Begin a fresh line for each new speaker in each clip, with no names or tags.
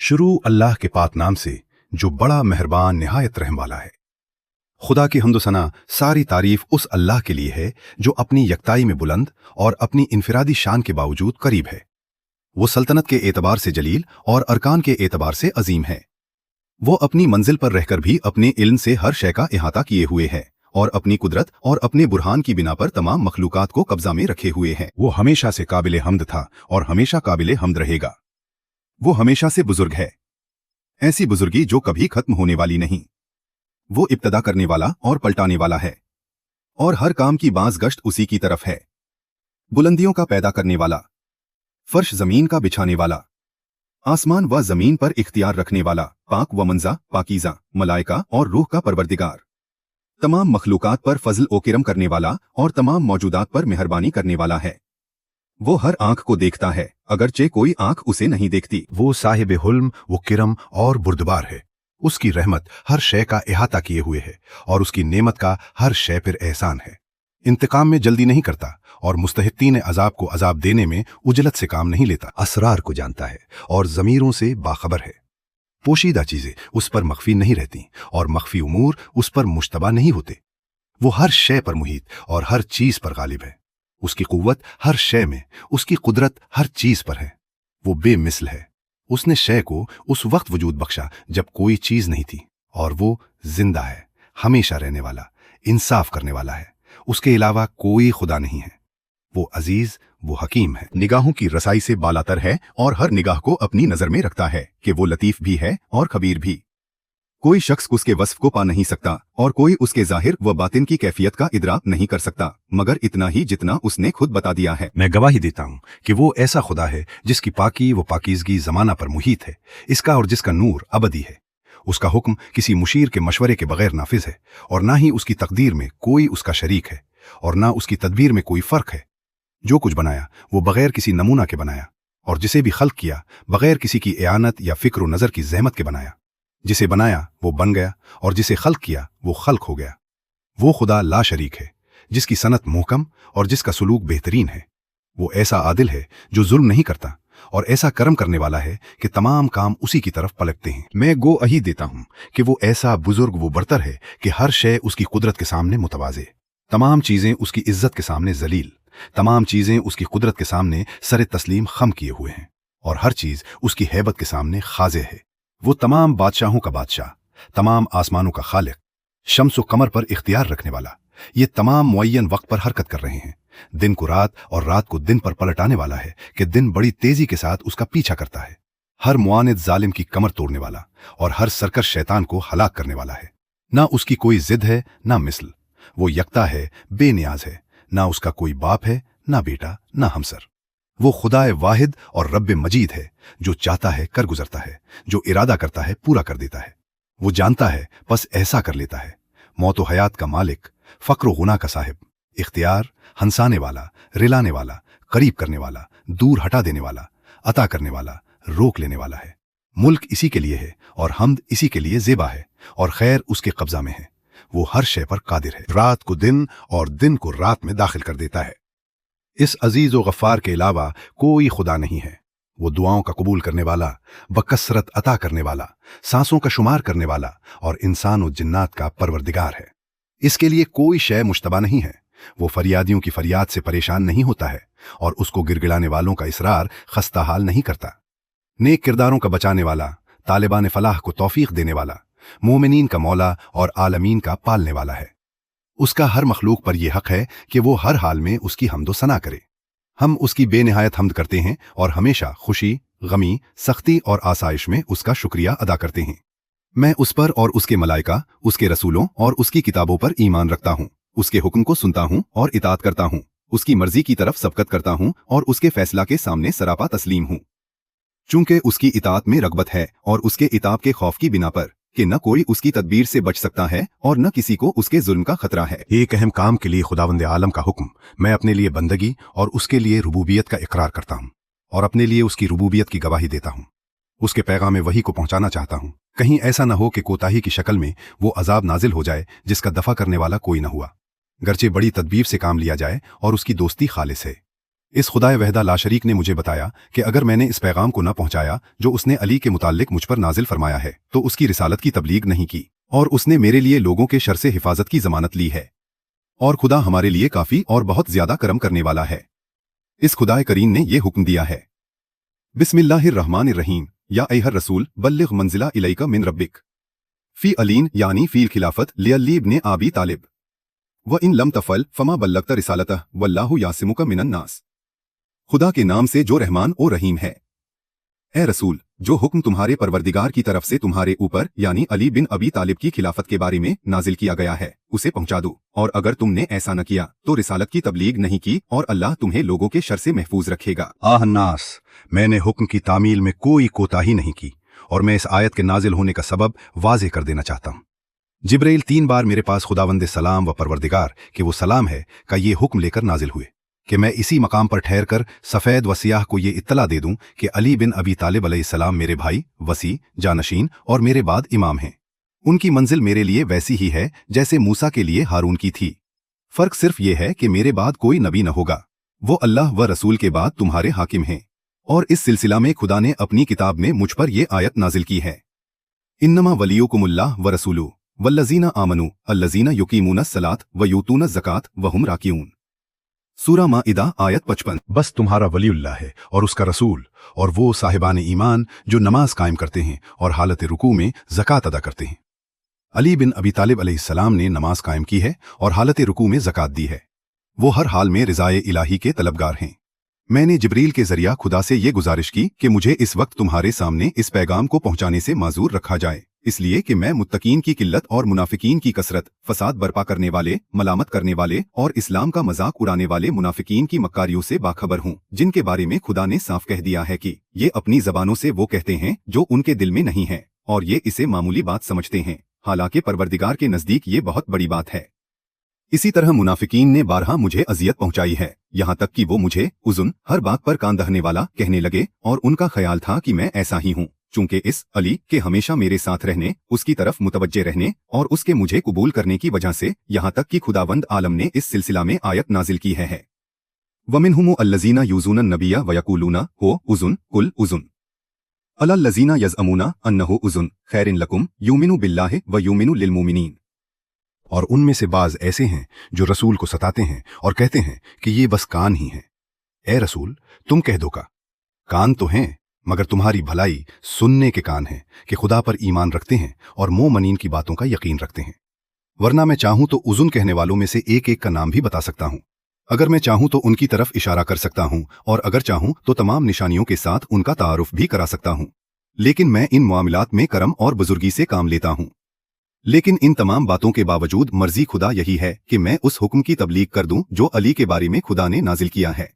شروع اللہ کے پاک نام سے جو بڑا مہربان نہایت رحم والا ہے۔ خدا کی حمد و ثنا ساری تعریف اس اللہ کے لیے ہے جو اپنی یکتائی میں بلند اور اپنی انفرادی شان کے باوجود قریب ہے۔ وہ سلطنت کے اعتبار سے جلیل اور ارکان کے اعتبار سے عظیم ہے۔ وہ اپنی منزل پر رہ کر بھی اپنے علم سے ہر شے کا احاطہ کیے ہوئے ہیں اور اپنی قدرت اور اپنے برہان کی بنا پر تمام مخلوقات کو قبضہ میں رکھے ہوئے ہیں۔ وہ ہمیشہ سے قابل حمد تھا اور ہمیشہ قابل حمد رہے گا۔ وہ ہمیشہ سے بزرگ ہے، ایسی بزرگی جو کبھی ختم ہونے والی نہیں۔ وہ ابتدا کرنے والا اور پلٹانے والا ہے، اور ہر کام کی باز گشت اسی کی طرف ہے۔ بلندیوں کا پیدا کرنے والا، فرش زمین کا بچھانے والا، آسمان و زمین پر اختیار رکھنے والا، پاک و منزہ پاکیزہ ملائکہ اور روح کا پروردگار، تمام مخلوقات پر فضل و کرم کرنے والا اور تمام موجودات پر مہربانی کرنے والا ہے۔ وہ ہر آنکھ کو دیکھتا ہے اگرچہ کوئی آنکھ اسے نہیں دیکھتی۔ وہ صاحب حلم و کرم اور بردبار ہے۔ اس کی رحمت ہر شے کا احاطہ کیے ہوئے ہے اور اس کی نعمت کا ہر شے پر احسان ہے۔ انتقام میں جلدی نہیں کرتا اور مستحقین عذاب کو عذاب دینے میں عجلت سے کام نہیں لیتا۔ اسرار کو جانتا ہے اور ضمیروں سے باخبر ہے۔ پوشیدہ چیزیں اس پر مخفی نہیں رہتی اور مخفی امور اس پر مشتبہ نہیں ہوتے۔ وہ ہر شے پر محیط اور ہر چیز پر غالب ہے۔ اس کی قوت ہر شے میں، اس کی قدرت ہر چیز پر ہے۔ وہ بے مثل ہے۔ اس نے شے کو اس وقت وجود بخشا جب کوئی چیز نہیں تھی، اور وہ زندہ ہے، ہمیشہ رہنے والا، انصاف کرنے والا ہے۔ اس کے علاوہ کوئی خدا نہیں ہے۔ وہ عزیز، وہ حکیم ہے، نگاہوں کی رسائی سے بالاتر ہے اور ہر نگاہ کو اپنی نظر میں رکھتا ہے کہ وہ لطیف بھی ہے اور خبیر بھی۔ کوئی شخص اس کے وصف کو پا نہیں سکتا اور کوئی اس کے ظاہر و باطن کی کیفیت کا ادراک نہیں کر سکتا مگر اتنا ہی جتنا اس نے خود بتا دیا ہے۔ میں گواہی دیتا ہوں کہ وہ ایسا خدا ہے جس کی پاکی و پاکیزگی زمانہ پر محیط ہے، اس کا اور جس کا نور ابدی ہے۔ اس کا حکم کسی مشیر کے مشورے کے بغیر نافذ ہے، اور نہ ہی اس کی تقدیر میں کوئی اس کا شریک ہے، اور نہ اس کی تدبیر میں کوئی فرق ہے۔ جو کچھ بنایا وہ بغیر کسی نمونہ کے بنایا، اور جسے بھی خلق کیا بغیر کسی کی اعانت یا فکر و نظر کی زحمت کے بنایا۔ جسے بنایا وہ بن گیا، اور جسے خلق کیا وہ خلق ہو گیا۔ وہ خدا لا شریک ہے جس کی صنعت محکم اور جس کا سلوک بہترین ہے۔ وہ ایسا عادل ہے جو ظلم نہیں کرتا، اور ایسا کرم کرنے والا ہے کہ تمام کام اسی کی طرف پلٹتے ہیں۔ میں گواہی دیتا ہوں کہ وہ ایسا بزرگ و برتر ہے کہ ہر شے اس کی قدرت کے سامنے متواضع، تمام چیزیں اس کی عزت کے سامنے ذلیل، تمام چیزیں اس کی قدرت کے سامنے سر تسلیم خم کیے ہوئے ہیں، اور ہر چیز اس کی ہیبت کے سامنے خاضع ہے۔ وہ تمام بادشاہوں کا بادشاہ، تمام آسمانوں کا خالق، شمس و قمر پر اختیار رکھنے والا، یہ تمام معین وقت پر حرکت کر رہے ہیں۔ دن کو رات اور رات کو دن پر پلٹانے والا ہے کہ دن بڑی تیزی کے ساتھ اس کا پیچھا کرتا ہے۔ ہر معاند ظالم کی کمر توڑنے والا اور ہر سرکش شیطان کو ہلاک کرنے والا ہے۔ نہ اس کی کوئی ضد ہے نہ مثل، وہ یکتا ہے، بے نیاز ہے، نہ اس کا کوئی باپ ہے نہ بیٹا نہ ہمسر۔ وہ خدائے واحد اور رب مجید ہے، جو چاہتا ہے کر گزرتا ہے، جو ارادہ کرتا ہے پورا کر دیتا ہے۔ وہ جانتا ہے پس ایسا کر لیتا ہے۔ موت و حیات کا مالک، فقر و غنا کا صاحب، اختیار، ہنسانے والا، رلانے والا، قریب کرنے والا، دور ہٹا دینے والا، عطا کرنے والا، روک لینے والا ہے۔ ملک اسی کے لیے ہے اور حمد اسی کے لیے زیبا ہے، اور خیر اس کے قبضہ میں ہے۔ وہ ہر شے پر قادر ہے، رات کو دن اور دن کو رات میں داخل کر دیتا ہے۔ اس عزیز و غفار کے علاوہ کوئی خدا نہیں ہے۔ وہ دعاؤں کا قبول کرنے والا، بکثرت عطا کرنے والا، سانسوں کا شمار کرنے والا اور انسان و جنات کا پروردگار ہے۔ اس کے لیے کوئی شے مشتبہ نہیں ہے۔ وہ فریادیوں کی فریاد سے پریشان نہیں ہوتا ہے، اور اس کو گڑگڑانے والوں کا اصرار خستہ حال نہیں کرتا۔ نیک کرداروں کا بچانے والا، طالبان فلاح کو توفیق دینے والا، مومنین کا مولا اور عالمین کا پالنے والا ہے۔ اس کا ہر مخلوق پر یہ حق ہے کہ وہ ہر حال میں اس کی حمد و ثنا کرے۔ ہم اس کی بے نہایت حمد کرتے ہیں اور ہمیشہ خوشی، غمی، سختی اور آسائش میں اس کا شکریہ ادا کرتے ہیں۔ میں اس پر اور اس کے ملائکہ، اس کے رسولوں اور اس کی کتابوں پر ایمان رکھتا ہوں، اس کے حکم کو سنتا ہوں اور اطاعت کرتا ہوں، اس کی مرضی کی طرف سبقت کرتا ہوں اور اس کے فیصلہ کے سامنے سراپا تسلیم ہوں۔ چونکہ اس کی اطاعت میں رغبت ہے اور اس کے عتاب کے خوف کی بنا پر کہ نہ کوئی اس کی تدبیر سے بچ سکتا ہے اور نہ کسی کو اس کے ظلم کا خطرہ ہے۔ ایک اہم کام کے لیے خداوند عالم کا حکم میں اپنے لیے بندگی اور اس کے لیے ربوبیت کا اقرار کرتا ہوں، اور اپنے لیے اس کی ربوبیت کی گواہی دیتا ہوں۔ اس کے پیغام وحی کو پہنچانا چاہتا ہوں، کہیں ایسا نہ ہو کہ کوتاہی کی شکل میں وہ عذاب نازل ہو جائے جس کا دفع کرنے والا کوئی نہ ہوا، گرچہ بڑی تدبیر سے کام لیا جائے اور اس کی دوستی خالص ہے۔ इस खुदाए वहदा लाशरीक ने मुझे बताया कि अगर मैंने इस पैगाम को न पहुंचाया जो उसने अली के मुताल्लिक मुझ पर नाजिल फरमाया है तो उसकी रिसालत की तबलीग नहीं की, और उसने मेरे लिए लोगों के शर से हिफाजत की जमानत ली है, और खुदा हमारे लिए काफी और बहुत ज्यादा करम करने वाला है। इस खुदाए करीम ने यह हुक्म दिया है, बिस्मिल्लाहिर्रहमानिर्रहीम, या अय्युहर रसूल बल्लिग मंजिला इलैका मिन रब्बिक फी अलीन यानी फील खिलाफत लिअली इब्ने आबी तालिब व इन लम तफल फमा बल्लगत रिसालतह वल्लाहु यासिमुका मिनन नास। खुदा के नाम से जो रहमान और रहीम है। ए रसूल, जो हुक्म तुम्हारे परवरदिगार की तरफ से तुम्हारे ऊपर यानी अली बिन अबी तालिब की खिलाफत के बारे में नाजिल किया गया है उसे पहुंचा दो, और अगर तुमने ऐसा न किया तो रिसालत की तबलीग नहीं की और अल्लाह तुम्हें लोगों के शर से महफूज रखेगा।
नास, मैंने हुक्म की तामील में कोई कोताही नहीं की, और मैं इस आयत के नाजिल होने का सबब वाज़ेह कर देना चाहता हूँ। जिब्राइल 3 बार मेरे पास खुदावंद सलाम व परवरदिगार कि वो सलाम है का ये हुक्म लेकर नाजिल हुए कि मैं इसी मकाम पर ठहर कर सफ़ेद व सियाह को ये इत्तला दे दूं कि अली बिन अबी तालिब अलैहिस्सलाम मेरे भाई, वसी, जानशीन और मेरे बाद इमाम हैं। उनकी मंजिल मेरे लिए वैसी ही है जैसे मूसा के लिए हारून की थी। फर्क सिर्फ ये है कि मेरे बाद कोई नबी न होगा, वो अल्लाह व रसूल के बाद तुम्हारे हाकिम हैं। और इस सिलसिला में खुदा ने अपनी किताब में मुझ पर यह आयत नाजिल की है, इन्नमा वलियुकुमुल्लाह व रसूलु वल्लज़ीना आमनु अल्लज़ीना युकीमूनस सलात व यूतूनस ज़कात व हुम राकिऊन। सूरा माइदा आयत 55।
बस तुम्हारा वलीउल्लाह है और उसका रसूल, और वो साहिबान ईमान जो नमाज कायम करते हैं और हालत रुकू में ज़कात अदा करते हैं। अली बिन अबी तालिब अलैहिस्सलाम ने नमाज कायम की है और हालत रुकू में ज़कात दी है। वो हर हाल में रिज़ाए इलाही के तलबगार हैं। मैंने जिब्रील के जरिया खुदा से ये गुजारिश की कि मुझे इस वक्त तुम्हारे सामने इस पैगाम को पहुंचाने से माजूर रखा जाए, इसलिए कि मैं मुत्तकीन की किल्लत और मुनाफिकीन की कसरत, फसाद बर्पा करने वाले, मलामत करने वाले और इस्लाम का मजाक उड़ाने वाले मुनाफिकीन की मक्कारियों से बाखबर हूँ, जिनके बारे में खुदा ने साफ कह दिया है कि ये अपनी जबानों से वो कहते हैं जो उनके दिल में नहीं है, और ये इसे मामूली बात समझते हैं, हालांकि परवरदिगार के नजदीक ये बहुत बड़ी बात है। इसी तरह मुनाफिकीन ने बारहा मुझे अजियत पहुंचाई है, यहाँ तक कि वो मुझे उज़ुन हर बात पर कान दहने वाला कहने लगे, और उनका ख्याल था कि मैं ऐसा ही हूँ, चूंकि इस अली के हमेशा मेरे साथ रहने, उसकी तरफ मुतवज्जे रहने और उसके मुझे कबूल करने की वजह से, यहाँ तक कि खुदावंद आलम ने इस सिलसिला में आयत नाजिल की है। वमिनहुम अल्लज़ीना यूज़ून नबिया वयक़ूलूना हो उज़ुन कुल उज़ुन अलल्लज़ीना यज़अमूना अन्नहु उज़ुन खैरिन लकुम युमिनु बिल्लाहि व युमिनु लिलमुमिनीन। और उनमें से बाज ऐसे हैं जो रसूल को सताते हैं और कहते हैं कि ये बस कान ही हैं। ए रसूल, तुम कह दो का कान तो हैं, मगर तुम्हारी भलाई सुनने के कान हैं कि खुदा पर ईमान रखते हैं और मोमनीन की बातों का यकीन रखते हैं। वरना मैं चाहूं तो उज़ुन कहने वालों में से एक एक का नाम भी बता सकता हूं। अगर मैं चाहूं तो उनकी तरफ इशारा कर सकता हूं, और अगर चाहूं तो तमाम निशानियों के साथ उनका तारुफ भी करा सकता हूं। लेकिन मैं इन मामलात में करम और बुजुर्गी से काम लेता हूं। लेकिन इन तमाम बातों के बावजूद मर्जी खुदा यही है कि मैं उस हुक्म की तबलीग कर दूं जो अली के बारे में खुदा ने नाजिल किया है।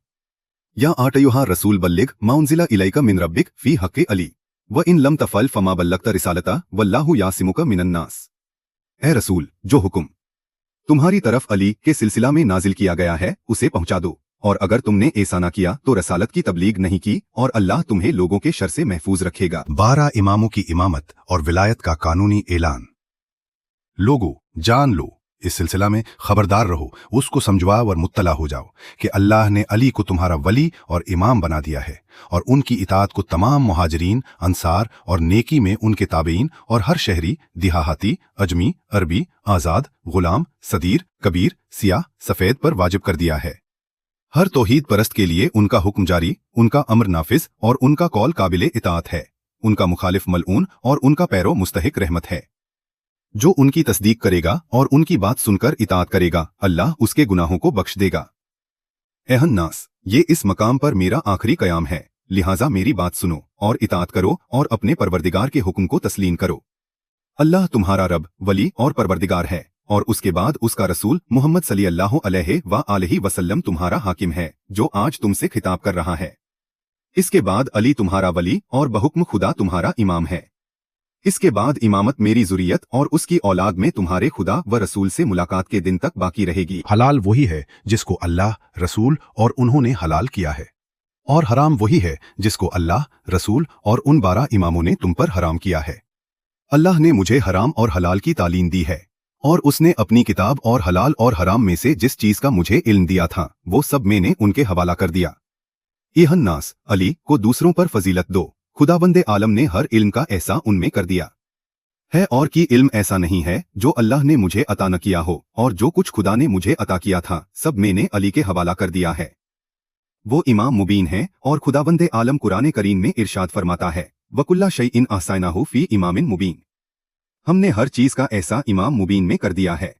या आटयुहा रसूल बल्लिग माउंजिला इलैका मिन रब्बिक फी हक़्क़ि अली व इन लम तफल फमा बल्लगत रिसालता वल्लाहु यासिमुका मिनन नास। ए रसूल, जो हुक्म तुम्हारी तरफ अली के सिलसिला में नाजिल किया गया है उसे पहुंचा दो, और अगर तुमने ऐसा न किया तो रसालत की तबलीग नहीं की और अल्लाह तुम्हें लोगों के शर से महफूज रखेगा।
12 इमामों की इमामत और विलायत का कानूनी ऐलान।
लोगो, जान लो, इस सिलसिला में खबरदार रहो, उसको समझवाओ और मुत्तला हो जाओ कि अल्लाह ने अली को तुम्हारा वली और इमाम बना दिया है, और उनकी इताअत को तमाम मुहाजिरीन, अंसार और नेकी में उनके ताबईन और हर शहरी, दिहाती, अजमी, अरबी, आज़ाद, गुलाम, सदीर, कबीर, सियाह, सफ़ेद पर वाजिब कर दिया है। हर तौहीद परस्त के लिए उनका हुक्म जारी, उनका अम्र नाफिज और उनका कौल काबिले इताअत है। उनका मुखालिफ मलऊन और उनका पैरो मुस्तहिक रहमत है। जो उनकी तस्दीक करेगा और उनकी बात सुनकर इताअत करेगा, अल्लाह उसके गुनाहों को बख्श देगा। एहन नास, ये इस मकाम पर मेरा आखिरी कयाम है, लिहाजा मेरी बात सुनो और इताअत करो और अपने परवरदिगार के हुक्म को तस्लीम करो। अल्लाह तुम्हारा रब, वली और परवरदिगार है, और उसके बाद उसका रसूल मोहम्मद सल्लल्लाहु अलैहि वसल्लम तुम्हारा हाकिम है, जो आज तुमसे खिताब कर रहा है। इसके बाद अली तुम्हारा वली और बहुक्म खुदा तुम्हारा इमाम है। इसके बाद इमामत मेरी ज़ुरियत और उसकी औलाद में तुम्हारे खुदा व रसूल से मुलाकात के दिन तक बाकी रहेगी।
हलाल वही है जिसको अल्लाह, रसूल और उन्होंने हलाल किया है,
और हराम वही है जिसको अल्लाह, रसूल और उन 12 इमामों ने तुम पर हराम किया है। अल्लाह ने मुझे हराम और हलाल की तालीम दी है, और उसने अपनी किताब और हलाल और हराम में से जिस चीज़ का मुझे इल्म दिया था वो सब मैंने उनके हवाला कर दिया। एहन्नास, अली को दूसरों पर फजीलत दो। खुदाबंदे आलम ने हर इल्म का ऐसा उनमें कर दिया है और कि इल्म ऐसा नहीं है जो अल्लाह ने मुझे अता न किया हो, और जो कुछ खुदा ने मुझे अता किया था सब मैंने अली के हवाला कर दिया है। वो इमाम मुबीन है, और खुदाबंदे आलम कुरान करीम में इरशाद फरमाता है, वकुल्ला शैइन अहसायनाहु फी इमामिन मुबीन। हमने हर चीज का ऐसा इमाम मुबीन में कर दिया है।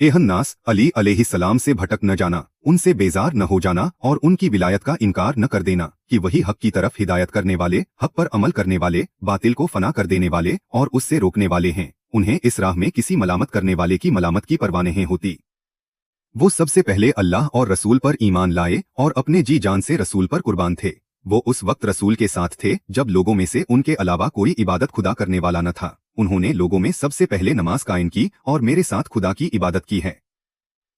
एहन्नास, अली अलैहिस्सलाम से भटक न जाना, उनसे बेजार न हो जाना और उनकी विलायत का इनकार न कर देना कि वही हक की तरफ हिदायत करने वाले, हक पर अमल करने वाले, बातिल को फना कर देने वाले और उससे रोकने वाले हैं। उन्हें इस राह में किसी मलामत करने वाले की मलामत की परवाह नहीं होती। वो सबसे पहले अल्लाह और रसूल पर ईमान लाए और अपने जी जान से रसूल पर कुर्बान थे। वो उस वक्त रसूल के साथ थे जब लोगों में से उनके अलावा कोई इबादत खुदा करने वाला न था। उन्होंने लोगों में सबसे पहले नमाज कायम की और मेरे साथ खुदा की इबादत की है।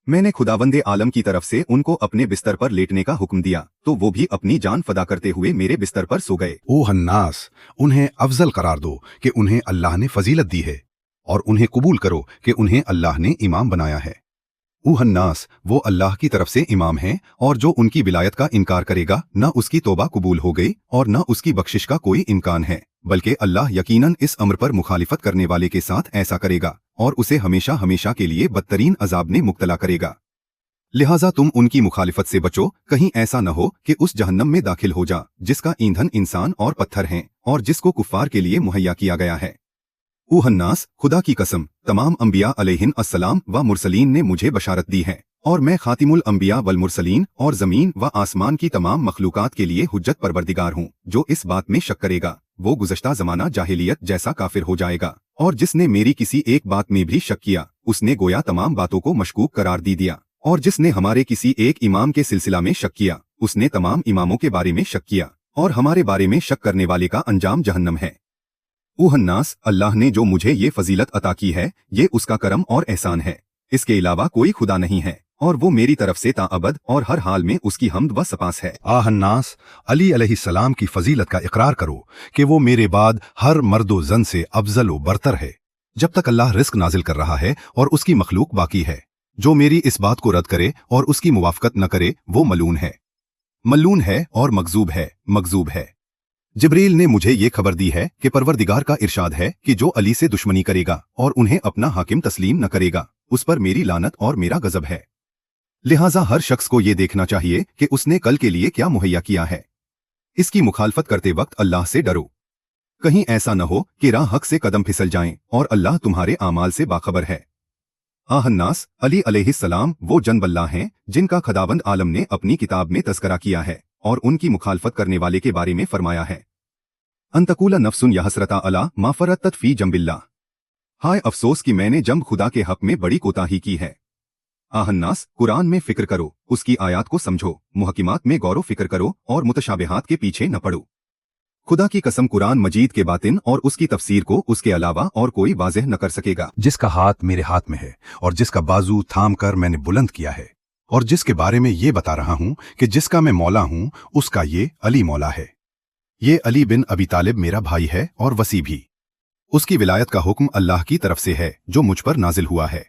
मैंने खुदावंदे आलम की तरफ से उनको अपने बिस्तर पर लेटने का हुक्म दिया तो वो भी अपनी जान फदा करते हुए मेरे बिस्तर पर सो गए।
ओ हन्नास, उन्हें अफजल करार दो कि उन्हें अल्लाह ने फजीलत दी है, और उन्हें कबूल करो कि उन्हें अल्लाह ने इमाम बनाया है। उहन्नास, वो अल्लाह की तरफ से इमाम हैं, और जो उनकी विलायत का इनकार करेगा न उसकी तौबा कबूल हो गई और न उसकी बख्शिश का कोई इम्कान है, बल्कि अल्लाह यकीनन इस अम्र पर मुखालिफत करने वाले के साथ ऐसा करेगा और उसे हमेशा हमेशा के लिए बदतरीन अजाब में मुब्तला करेगा। लिहाजा तुम उनकी मुखालिफत से बचो, कहीं ऐसा न हो कि उस जहन्नम में दाखिल हो जा जिसका ईंधन इंसान और पत्थर हैं और जिसको कुफ्फार के लिए मुहैया किया गया है। उहन्नास, खुदा की कसम, तमाम अंबिया अलैहिन अस्सलाम व मुरसलीन ने मुझे बशारत दी है और मैं खातिमुल अंबिया वल मुरसलीन और जमीन व आसमान की तमाम मखलूकात के लिए हुज्जत परवरदिगार हूँ। जो इस बात में शक करेगा वो गुज़श्ता ज़माना जाहिलियत जैसा काफिर हो जाएगा, और जिसने मेरी किसी एक बात में भी शक किया उसने गोया तमाम बातों को मशकूक करार दी दिया, और जिसने हमारे किसी एक इमाम के सिलसिला में शक किया उसने तमाम इमामों के बारे में शक किया, और हमारे बारे में शक करने वाले का अंजाम जहन्नम है। उहन्नास, अल्लाह ने जो मुझे ये फजीलत अता की है ये उसका करम और एहसान है। इसके अलावा कोई खुदा नहीं है और वो मेरी तरफ से ताअबद और हर हाल में उसकी हम्द व सपास है। हन्नास, अली अलैहिस्सलाम की फजीलत का इकरार करो कि वो मेरे बाद हर मर्दो जन से अफजल व बरतर है। जब तक अल्लाह रिस्क नाजिल कर रहा है और उसकी मखलूक बाकी है, जो मेरी इस बात को रद्द करे और उसकी मुवाफकत न करे वो मलून है और मगजूब है। जिब्रील ने मुझे ये खबर दी है कि परवरदिगार का इरशाद है कि जो अली से दुश्मनी करेगा और उन्हें अपना हाकिम तस्लीम न करेगा उस पर मेरी लानत और मेरा गजब है। लिहाजा हर शख्स को ये देखना चाहिए कि उसने कल के लिए क्या मुहैया किया है। इसकी मुखालफत करते वक्त अल्लाह से डरो, कहीं ऐसा न हो कि राह हक से कदम फिसल जाएं और अल्लाह तुम्हारे आमाल से बाखबर है। आहन्नास, अली अलैहिस्सलाम वो जनबल्ला हैं जिनका खुदावंद आलम ने अपनी किताब में तज़किरा किया है और उनकी मुखालफत करने वाले के बारे में फरमाया है, अंतकुला नफ्सुन या हसरता अला मा फरत्तत फी जंबिल्लाह। हाय अफसोस कि मैंने जंब खुदा के हक में बड़ी कोताही की है। आहन्नास, कुरान में फिक्र करो, उसकी आयात को समझो, मुहकिमात में गौर फिक्र करो और मुतशाबिहात के पीछे न पड़ो। खुदा की कसम, कुरान मजीद के बातिन और उसकी तफसीर को उसके अलावा और कोई वाज़ेह न कर सकेगा।
जिसका हाथ मेरे हाथ में है और जिसका बाजू थाम कर मैंने बुलंद किया है, और जिसके बारे में ये बता रहा हूं कि जिसका मैं मौला हूं उसका ये अली मौला है। ये अली बिन अबी तालिब मेरा भाई है और वसी भी। उसकी विलायत का हुक्म अल्लाह की तरफ से है जो मुझ पर नाजिल हुआ है।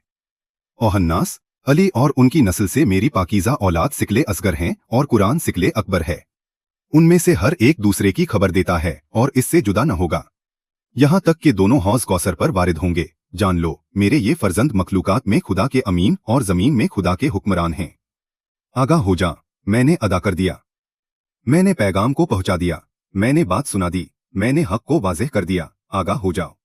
ओहन्नास, अली और उनकी नस्ल से मेरी पाकीज़ा औलाद सिकले असगर हैं और कुरान सिकले अकबर है। उनमें से हर एक दूसरे की खबर देता है और इससे जुदा न होगा, यहाँ तक कि दोनों हौज कौसर पर वारिद होंगे। जान लो, मेरे ये फर्जंद मखलूकात में खुदा के अमीन और जमीन में खुदा के हुक्मरान हैं। आगाह हो जा, मैंने अदा कर दिया, मैंने पैगाम को पहुंचा दिया, मैंने बात सुना दी, मैंने हक को वाज़ेह कर दिया। आगाह हो जाओ,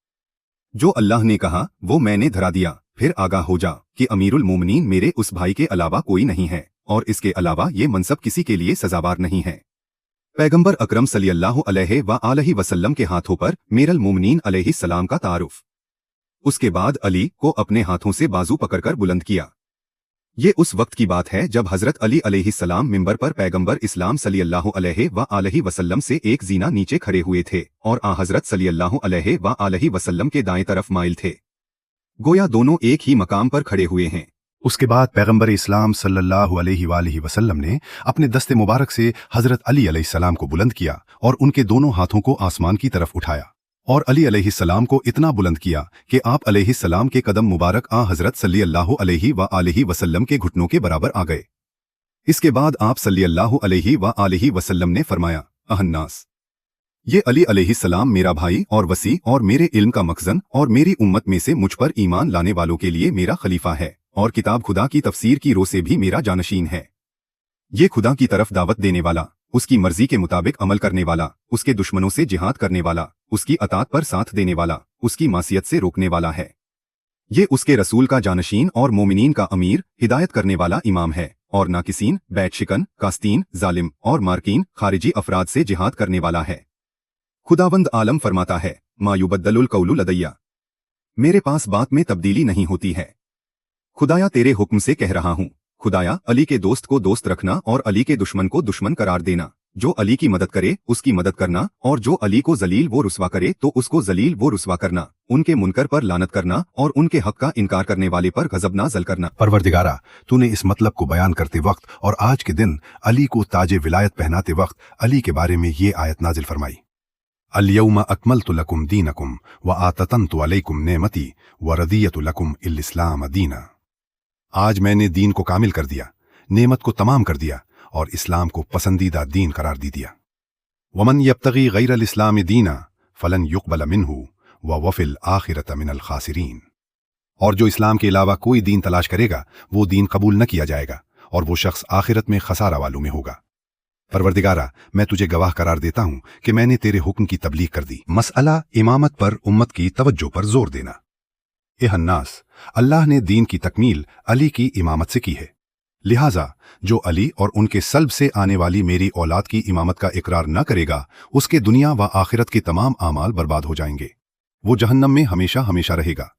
जो अल्लाह ने कहा वो मैंने धरा दिया। फिर आगाह हो जा कि अमीरुल मोमिनीन मेरे उस भाई के अलावा कोई नहीं है और इसके अलावा ये मनसब किसी के लिए सजावार नहीं है। पैगंबर अकरम सल्लल्लाहु अलैहि वसल्लम के हाथों पर मीरुल मोमिनीन अलैहिस्सलाम का तारुफ। उसके बाद अली को अपने हाथों से बाजू पकड़कर बुलंद किया। ये उस वक्त की बात है जब हजरत अली अलैहिस्सलाम मिंबर पर पैगंबर इस्लाम सल्लल्लाहु अलैहि वसल्लम से एक जीना नीचे खड़े हुए थे और हजरत सल्लल्लाहु अलैहि वसल्लम के दाएं तरफ माइल थे, गोया दोनों एक ही मकाम पर खड़े हुए हैं।
उसके बाद पैगंबर इस्लाम सल्लल्लाहु अलैहि वसल्लम ने अपने दस्ते मुबारक से हजरत अली अलैहिस्सलाम को बुलंद किया और उनके दोनों हाथों को आसमान की तरफ उठाया और अली अलैहिस्सलाम को इतना बुलंद किया कि आप अलैहिस्सलाम के कदम मुबारक हजरत सल्लल्लाहु अलैहि वसल्लम के घुटनों के बराबर आ गए।
इसके बाद आप सल्लल्लाहु अलैहि व आलिहि वसल्लम ने फरमाया, अहन्नास, ये अली अलैहिस्सलाम मेरा भाई और वसी और मेरे इल्म का मखज़न और मेरी उम्मत में से मुझ पर ईमान लाने वालों के लिए मेरा खलीफा है और किताब खुदा की तफसीर की रो से भी मेरा जानशीन है। ये खुदा की तरफ दावत देने वाला, उसकी मर्जी के मुताबिक अमल करने वाला, उसके दुश्मनों से जिहाद करने वाला, उसकी अतात पर साथ देने वाला, उसकी मासियत से रोकने वाला है। ये उसके रसूल का जानशीन और मोमिनीन का अमीर, हिदायत करने वाला इमाम है और नाकिसीन, बैतशिकन, कास्तीन, जालिम और मार्कीन खारिजी अफराद से जिहाद करने वाला है। खुदावंद आलम फरमाता है, मा युबद्दलुल कौलु लदैया, मेरे पास बात में तब्दीली नहीं होती है। खुदाया तेरे हुक्म से कह रहा हूँ। खुदाया अली के दोस्त को दोस्त रखना और अली के दुश्मन को दुश्मन करार देना। जो अली की मदद करे उसकी मदद करना और जो अली को जलील वो रुस्वा करे तो उसको जलील वो रुस्वा करना। उनके मुनकर पर लानत करना और उनके हक का इनकार करने वाले पर गजब नाज़िल करना।
परवरदिगारा, तूने इस मतलब को बयान करते वक्त और आज के दिन अली को ताजे विलायत पहनाते वक्त अली के बारे में ये आयत नाजिल फरमाई, अल-यौमा अकमलतु लकुम दीनकुम व आततन्तु अलैकुम नेमती व रदियतु लकुम इल-इस्लाम दीना। आज मैंने दीन को कामिल कर दिया, नेमत को तमाम कर दिया और इस्लाम को पसंदीदा दीन करार दे दिया। वमन यब्तगी गैरल इस्लाम दीना फलन युक़बल मिन्हु व वफ़िल आखिरत मिनल खासिरीन। और जो इस्लाम के अलावा कोई दीन तलाश करेगा वो दीन कबूल न किया जाएगा और वो शख्स आखिरत में खसारा वालों में होगा। परवरदिगारा, मैं तुझे गवाह करार देता हूं कि मैंने तेरे हुक्म की तबलीग कर दी। मसअला इमामत पर उम्मत की तवज्जो पर जोर देना। ए हन्नास, अल्लाह ने दीन की तकमील अली की इमामत से की है, लिहाजा जो अली और उनके सल्ब से आने वाली मेरी औलाद की इमामत का इकरार न करेगा उसके दुनिया व आखिरत के तमाम आमाल बर्बाद हो जाएंगे। वो जहन्नम में हमेशा हमेशा रहेगा।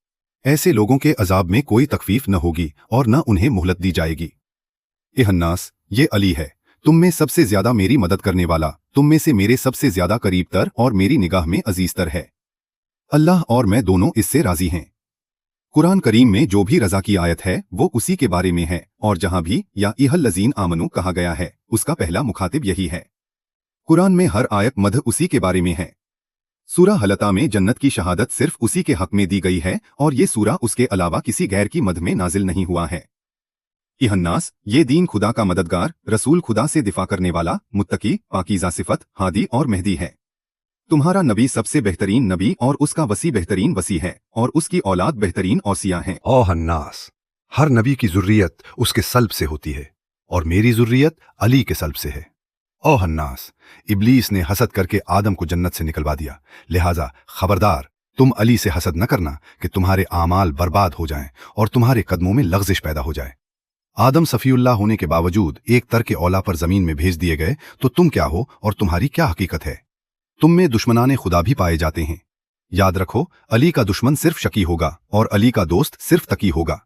ऐसे लोगों के अजाब में कोई तकफीफ न होगी और न उन्हें मोहलत दी जाएगी। ए हन्नास, ये अली है, तुम में सबसे ज्यादा मेरी मदद करने वाला, तुम में से मेरे सबसे ज्यादा करीब तर और मेरी निगाह में अजीज तर है। अल्लाह और मैं दोनों इससे राजी हैं। कुरान करीम में जो भी रजा की आयत है वो उसी के बारे में है और जहां भी या इहल्लज़ीन आमनू कहा गया है उसका पहला मुखातिब यही है। कुरान में हर आयत मध उसी के बारे में है। सूरा हलता में जन्नत की शहादत सिर्फ उसी के हक में दी गई है और ये सूरा उसके अलावा किसी गैर की मध में नाजिल नहीं हुआ है। इहन्नास, ये दीन खुदा का मददगार, रसूल खुदा से दिफा करने वाला, मुत्तकी, पाकीज़ा सिफत, हादी और मेहदी है। तुम्हारा नबी सबसे बेहतरीन नबी और उसका वसी बेहतरीन वसी है और उसकी औलाद बेहतरीन औसिया हैं। ओ हन्नास, हर नबी की ज़ुर्रियत उसके सल्ब से होती है और मेरी ज़ुर्रियत अली के सल्ब से है। ओ हन्नास, इब्लीस ने हसद करके आदम को जन्नत से निकलवा दिया, लिहाजा खबरदार, तुम अली से हसद न करना कि तुम्हारे आमाल बर्बाद हो जाएं और तुम्हारे कदमों में लग़ज़िश पैदा हो जाए। आदम सफ़ीउल्लाह होने के बावजूद एक तरके औला पर ज़मीन में भेज दिए गए तो तुम क्या हो और तुम्हारी क्या हकीकत है? तुम में दुश्मनाने खुदा भी पाए जाते हैं। याद रखो, अली का दुश्मन सिर्फ शकी होगा और अली का दोस्त सिर्फ तकी होगा।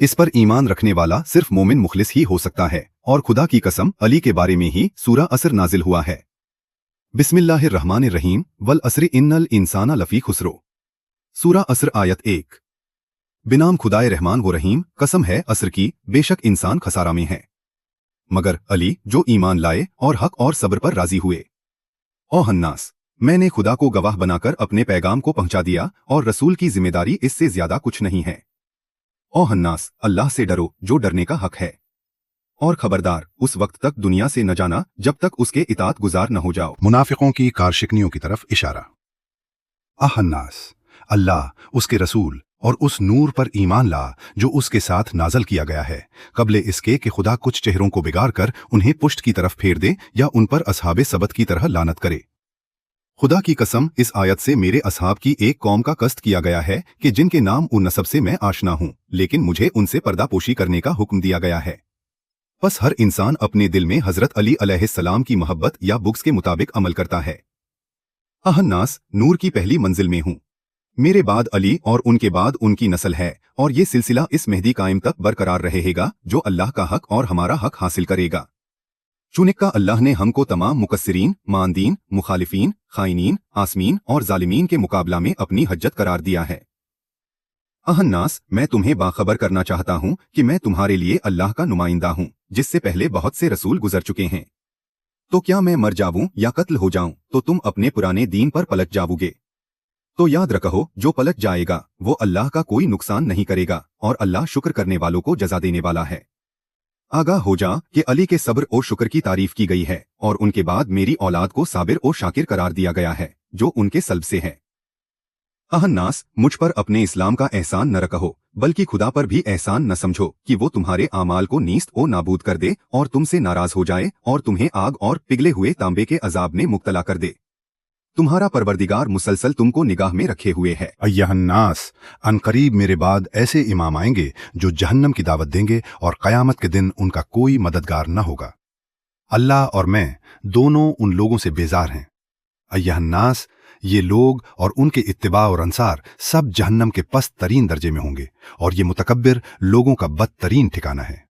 इस पर ईमान रखने वाला सिर्फ मोमिन मुखलिस ही हो सकता है और खुदा की कसम, अली के बारे में ही सूरा असर नाजिल हुआ है। बिस्मिल्लाहिर्रहमानिर्रहीम, वल अस्रि इन्नल इंसाना लफी खुसरो। सूरा असर आयत 1। बिनाम खुदाए रहमान व रहीम, कसम है असर की, बेशक इंसान खसारा में है, मगर अली जो ईमान लाए और हक और सब्र पर राजी हुए। ओ हन्नास, मैंने खुदा को गवाह बनाकर अपने पैगाम को पहुंचा दिया और रसूल की जिम्मेदारी इससे ज्यादा कुछ नहीं है। ओ हन्नास, अल्लाह से डरो जो डरने का हक है और खबरदार, उस वक्त तक दुनिया से न जाना जब तक उसके इताअत गुजार न हो जाओ। मुनाफिकों की कारशिकनियों की तरफ इशारा। अहन्नास, अल्लाह, उसके रसूल और उस नूर पर ईमान ला जो उसके साथ नाजल किया गया है, कबले इसके कि खुदा कुछ चेहरों को बिगाड़ कर उन्हें पुष्ट की तरफ फेर दे या उन पर असहाबे सबत की तरह लानत करे। खुदा की कसम, इस आयत से मेरे असहाब की एक कौम का कस्त किया गया है कि जिनके नाम उन नसब से मैं आशना हूं, लेकिन मुझे उनसे पर्दापोशी करने का हुक्म दिया गया है। बस हर इंसान अपने दिल में हजरत अली अलैहिस्सलाम की मोहब्बत या बुग़्ज़ के मुताबिक अमल करता है। अहन्नास, नूर की पहली मंजिल में हूं, मेरे बाद अली और उनके बाद उनकी नस्ल है और ये सिलसिला इस मेहदी कायम तक बरकरार रहेगा जो अल्लाह का हक और हमारा हक हासिल करेगा। चुनिक्का अल्लाह ने हमको तमाम मुकस्सिरीन, मानदीन, मुखालिफीन, खाइनीन, आसमीन और जालिमीन के मुकाबला में अपनी हज्जत करार दिया है। अहन्नास, मैं तुम्हें बाखबर करना चाहता हूँ कि मैं तुम्हारे लिए अल्लाह का नुमाइंदा हूँ, जिससे पहले बहुत से रसूल गुजर चुके हैं। तो क्या मैं मर जाऊं या कत्ल हो जाऊं तो तुम अपने पुराने दीन पर पलट जाओगे? तो याद रखो, जो पलट जाएगा वो अल्लाह का कोई नुकसान नहीं करेगा और अल्लाह शुक्र करने वालों को जजा देने वाला है।
आगाह हो जा कि अली के सब्र और शुक्र की तारीफ की गई है और उनके बाद मेरी औलाद को साबिर और शाकिर करार दिया गया है जो उनके सल्ब से है। अहन्नास, मुझ पर अपने इस्लाम का एहसान न रखो बल्कि खुदा पर भी एहसान न समझो कि वो तुम्हारे आमाल को नीस्त और नाबूद कर दे और तुमसे नाराज हो जाए और तुम्हें आग और पिघले हुए तांबे के अजाब में मुब्तला कर दे। तुम्हारा परवरदिगार मुसलसल तुमको निगाह में रखे हुए है।
अय्यहन्नास, अनकरीब मेरे बाद ऐसे इमाम आएंगे जो जहन्नम की दावत देंगे और क़यामत के दिन उनका कोई मददगार न होगा। अल्लाह और मैं दोनों उन लोगों से बेजार हैं। अय्यहन्नास, ये लोग और उनके इत्तिबा और अंसार सब जहन्नम के पस्त तरीन दर्जे में होंगे और ये मुतकब्बिर लोगों का बदतरीन ठिकाना है।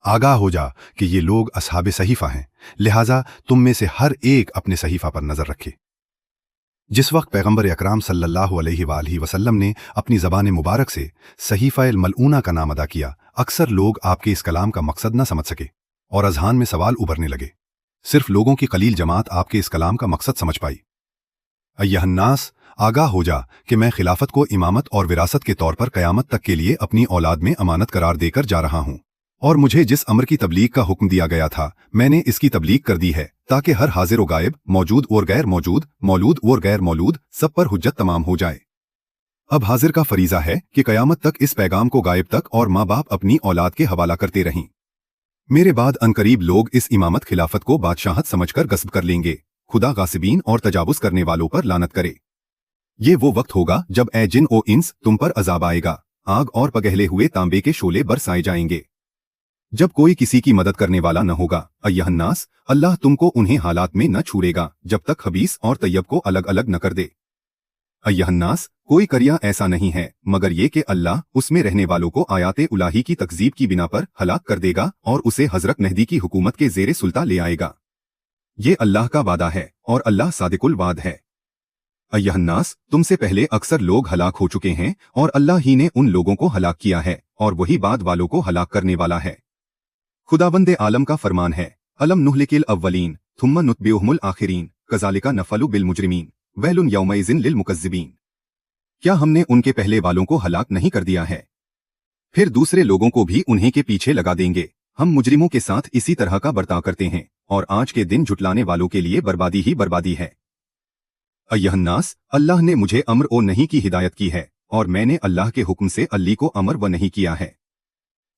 आगाह हो जा कि ये लोग असहाबे सहीफा हैं, लिहाजा तुम में से हर एक अपने सहीफा पर नजर रखे। जिस वक्त पैगंबर अकराम सल्लल्लाहु अलैहि वसल्लम ने अपनी ज़बान मुबारक से सहीफ़ा मलऊना का नाम अदा किया, अक्सर लोग आपके इस कलाम का मकसद न समझ सके और अज़हान में सवाल उभरने लगे। सिर्फ लोगों की कलील जमात आपके इस कलाम का मकसद समझ पाई। अय्यहन्नास, आगाह हो जा कि मैं खिलाफत को इमामत और विरासत के तौर पर क़यामत तक के लिए अपनी औलाद में अमानत करार देकर जा रहा हूँ और मुझे जिस अमर की तबलीग का हुक्म दिया गया था मैंने इसकी तबलीग कर दी है ताकि हर हाजिर व गायब, मौजूद और गैर मौजूद, मौलूद और गैर मौलूद सब पर हुज्जत तमाम हो जाए। अब हाजिर का फरीजा है कि क़यामत तक इस पैगाम को गायब तक और माँ बाप अपनी औलाद के हवाला करते रहें। मेरे बाद अनकरीब लोग इस इमामत खिलाफत को बादशाहत समझकर गस्ब कर लेंगे। खुदा गासिबीन और तजावुज़ करने वालों पर लानत करे। ये वो वक्त होगा जब ए जिन ओ इंस तुम पर अजाब आएगा, आग और पगहले हुए तांबे के शोले बरसाए जाएंगे जब कोई किसी की मदद करने वाला न होगा। अय्यहन्नास, अल्लाह तुमको उन्हें हालात में न छूड़ेगा जब तक खबीस और तैयब को अलग अलग न कर दे। अय्यहन्नास, कोई करिया ऐसा नहीं है मगर ये कि अल्लाह उसमें रहने वालों को आयाते उलाही की तकजीब की बिना पर हलाक कर देगा और उसे हजरत मेहदी की हुकूमत के ज़ेरे सुल्ता ले आएगा। ये अल्लाह का वादा है और अल्लाह सादिकुल वाद है। अय्यहन्नास, तुमसे पहले अक्सर लोग हलाक हो चुके हैं और अल्लाह ही ने उन लोगों को हलाक किया है और वही बाद वालों को हलाक करने वाला है। खुदावंदे आलम का फरमान है, अलम नुहलिकिल अव्वलीन थुम्मा नुत्बिउहुमुल आखिरीन कज़ालिका नफ़अलु बिल मुजरिमीन वैलुन यौमइज़िन लिल मुकज़्ज़िबीन। क्या हमने उनके पहले वालों को हलाक नहीं कर दिया है? फिर दूसरे लोगों को भी उन्हीं के पीछे लगा देंगे। हम मुजरिमों के साथ इसी तरह का बर्ताव करते हैं और आज के दिन झुटलाने वालों के लिए बर्बादी ही बर्बादी है। अय्यहन्नास, अल्लाह ने मुझे अम्र और नहीं की हिदायत की है और मैंने अल्लाह के हुक्म से अली को अमर व नहीं किया है।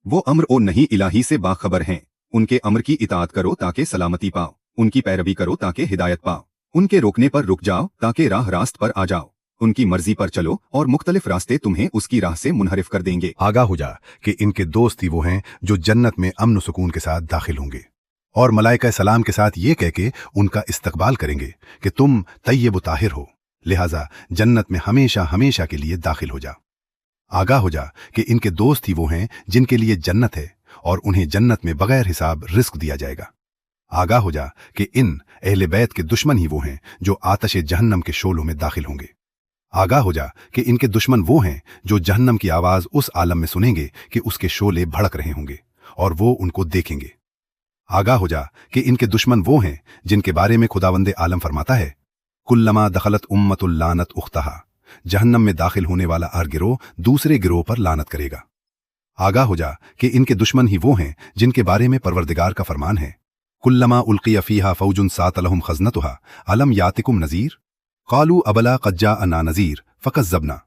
वो अम्र और नहीं इलाही से बाखबर हैं। उनके अमर की इताअत करो ताकि सलामती पाओ, उनकी पैरवी करो ताकि हिदायत पाओ, उनके रोकने पर रुक जाओ ताकि राह रास्त पर आ जाओ, उनकी मर्जी पर चलो और मुख्तलिफ रास्ते तुम्हें उसकी राह से मुनहरिफ कर देंगे। आगाह हो जा कि इनके दोस्त ही वो हैं जो जन्नत में अमन सुकून के साथ दाखिल होंगे और मलाइका सलाम के साथ ये कह के उनका इस्तकबाल करेंगे कि तुम तय्यब ताहिर हो, लिहाजा जन्नत में हमेशा हमेशा के लिए दाखिल हो जा। आगाह हो जा कि इनके दोस्त ही वो हैं जिनके लिए जन्नत है और उन्हें जन्नत में बगैर हिसाब रिस्क दिया जाएगा। आगाह हो जा कि इन अहले बैत के दुश्मन ही वो हैं जो आतशे जहन्नम के शोलों में दाखिल होंगे। आगाह हो जा कि इनके दुश्मन वो हैं जो जहन्नम की आवाज उस आलम में सुनेंगे कि उसके शोले भड़क रहे होंगे और वो उनको देखेंगे। आगाह हो जा कि इनके दुश्मन वो हैं जिनके बारे में खुदावंदे आलम फरमाता है, कुल्लमा दखलत उम्मतुल लानत उख्तहा, जहन्नम में दाखिल होने वाला हर गिरोह दूसरे गिरोह पर लानत करेगा। आगाह हो जा कि इनके दुश्मन ही वो हैं जिनके बारे में परवरदिगार का फरमान है, कुल्लमा उल्किया फीहा फौजुन सातलहुम खज़नतुहा अलम यातिकुम नज़ीर क़ालू अबला क़द जाअना नज़ीर फ़कज़्ज़बना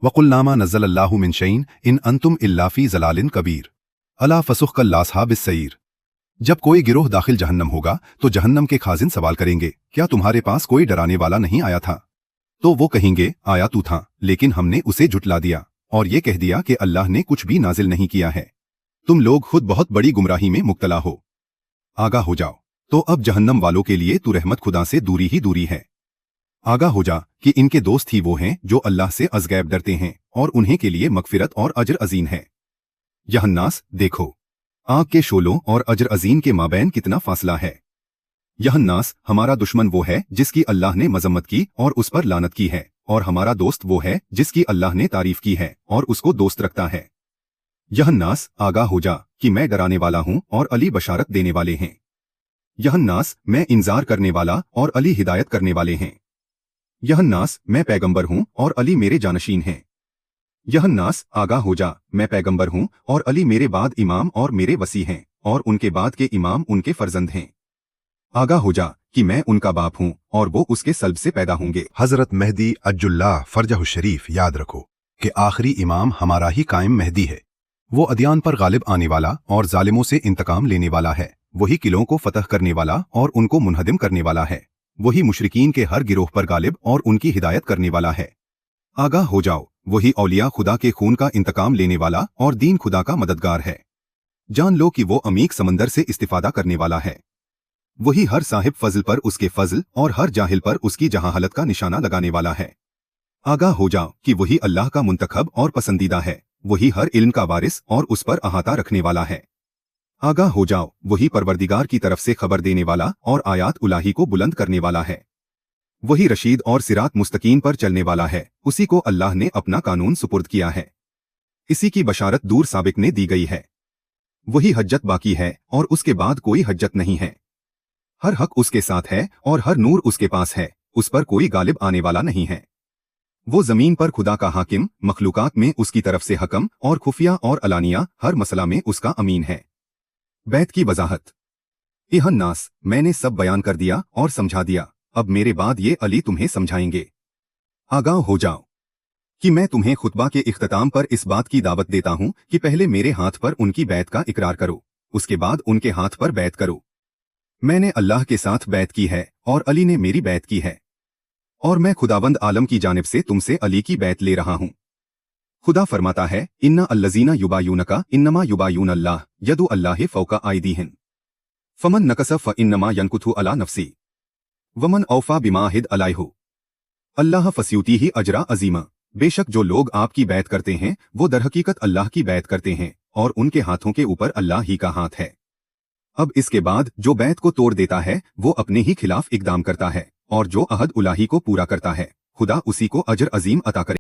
वक़ुल्ना नज़्ज़लल्लाहु मिन शैइन इन अंतुम इल्ला फ़ी ज़लालिन कबीर अला फ़सुक़ल लासहाबिस सईर। जब कोई गिरोह दाखिल जहन्नम होगा तो जहन्नम के खाजिन सवाल करेंगे, क्या तुम्हारे पास कोई डराने वाला नहीं आया था? तो वो कहेंगे, आया तू था लेकिन हमने उसे झुटला दिया और ये कह दिया कि अल्लाह ने कुछ भी नाजिल नहीं किया है। तुम लोग खुद बहुत बड़ी गुमराही में मुब्तला हो। आगाह हो जाओ, तो अब जहन्नम वालों के लिए तू रहमत खुदा से दूरी ही दूरी है। आगाह हो जा कि इनके दोस्त ही वो हैं जो अल्लाह से अज़गैब डरते हैं और उन्हें के लिए मगफिरत और अजर अजीम है। यहन्नास, देखो आग के शोलों और अजर अजीम के माबैन कितना फासला है। यहन्नास, हमारा दुश्मन वो है जिसकी अल्लाह ने मजम्मत की और उस पर लानत की है और हमारा दोस्त वो है जिसकी अल्लाह ने तारीफ की है और उसको दोस्त रखता है। यहन्नास, आगाह हो जा कि मैं डराने वाला हूँ और अली बशारत देने वाले हैं। यहन्नास, मैं इंजार करने वाला और अली हिदायत करने वाले हैं। यहन्नास, मैं पैगंबर हूँ और अली मेरे जानशीन हैं। यहन्नास, आगाह हो जा, मैं पैगंबर हूँ और अली मेरे बाद इमाम और मेरे वसी हैं
اور ان کے بعد کے इमाम उनके फर्जंद हैं। आगाह हो जा कि मैं उनका बाप हूँ और वो उसके सल्ब से पैदा होंगे।
हजरत मेहदी अज्जुल्लाह फरजह शरीफ याद रखो कि आखिरी इमाम हमारा ही कायम मेहदी है। वो अदियान पर गालिब आने वाला और जालिमों से इंतकाम लेने वाला है। वही किलों को फतह करने वाला और उनको मुनहदिम करने वाला है। वही मुशरिकीन के हर गिरोह पर गालिब और उनकी हिदायत करने वाला है। आगाह हो जाओ, वही औलिया खुदा के खून का इंतकाम लेने वाला और दीन खुदा का मददगार है। जान लो कि वो अमीक समंदर से इस्तिफादा करने वाला है। वही हर साहिब फजल पर उसके फजल और हर जाहिल पर उसकी जहालत का निशाना लगाने वाला है। आगाह हो जाओ कि वही अल्लाह का मुंतखब और पसंदीदा है। वही हर इल्म का वारिस और उस पर अहाता रखने वाला है। आगाह हो जाओ, वही परवरदिगार की तरफ से खबर देने वाला और आयात उलाही को बुलंद करने वाला है। वही रशीद और सिरात मुस्तकीम पर चलने वाला है। उसी को अल्लाह ने अपना कानून सुपुर्द किया है। इसी की बशारत दूर साबिक ने दी गई है। वही हज्जत बाकी है और उसके बाद कोई हज्जत नहीं है। हर हक उसके साथ है और हर नूर उसके पास है। उस पर कोई गालिब आने वाला नहीं है। वो जमीन पर खुदा का हाकिम, मखलूकात में उसकी तरफ से हकम और खुफिया और अलानिया हर मसला में उसका अमीन है। बैत की वजाहत। इहन नास, मैंने सब बयान कर दिया और समझा दिया। अब मेरे बाद ये अली तुम्हें समझाएंगे। आगाह हो जाओ कि मैं तुम्हें खुतबा के इख्तिताम पर इस बात की दावत देता हूं कि पहले मेरे हाथ पर उनकी बैत का इकरार करो, उसके बाद उनके हाथ पर बैत करो। मैंने अल्लाह के साथ बैत की है और अली ने मेरी बैत की है, और मैं खुदावंद आलम की जानिब से तुमसे अली की बैत ले रहा हूं। खुदा फरमाता है, इन्ना अल्लज़ीना युबायूनका इन्नमा युबायून अल्लाह यदु अल्लाह फौका आइदीहिन फमन नकस फ इन्नमा यनकुथु अला नफ्सी वमन औफा बिमाहिद अलैहु अल्लाह फस्यूती ही अजरा अजीमा। बेशक जो लोग आपकी बैत करते हैं वो दरहकीकत अल्लाह की बैत करते हैं और उनके हाथों के ऊपर अल्लाह ही का हाथ है। अब इसके बाद जो बैत को तोड़ देता है वो अपने ही खिलाफ इकदाम करता है, और जो अहद उलाही को पूरा करता है खुदा उसी को अजर अजीम अता करे।